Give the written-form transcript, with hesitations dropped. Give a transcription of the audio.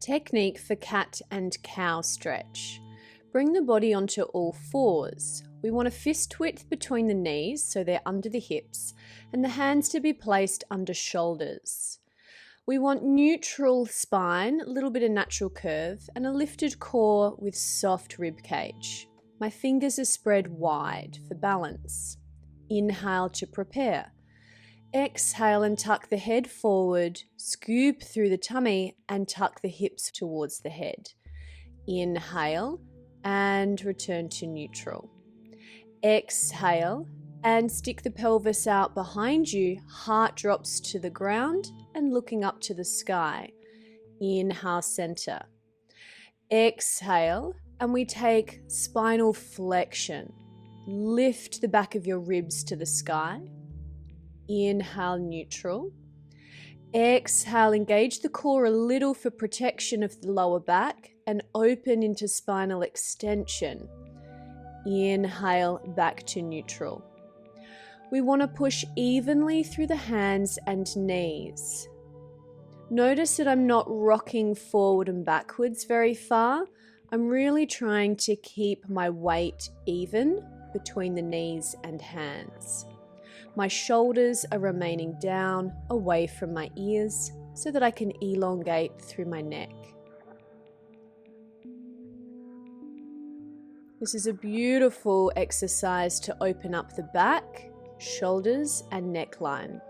Technique for cat and cow stretch. Bring the body onto all fours. We want a fist width between the knees, so they're under the hips, and the hands to be placed under shoulders. We want neutral spine, a little bit of natural curve, and a lifted core with soft rib cage. My fingers are spread wide for balance. Inhale to prepare. Exhale and tuck the head forward, scoop through the tummy and tuck the hips towards the head. Inhale and return to neutral. Exhale and stick the pelvis out behind you, heart drops to the ground and looking up to the sky. Inhale, center. Exhale and we take spinal flexion. Lift the back of your ribs to the sky. Inhale, neutral. Exhale, engage the core a little for protection of the lower back and open into spinal extension. Inhale, back to neutral. We want to push evenly through the hands and knees. Notice that I'm not rocking forward and backwards very far. I'm really trying to keep my weight even between the knees and hands. My shoulders are remaining down, away from my ears, so that I can elongate through my neck. This is a beautiful exercise to open up the back, shoulders, and neckline.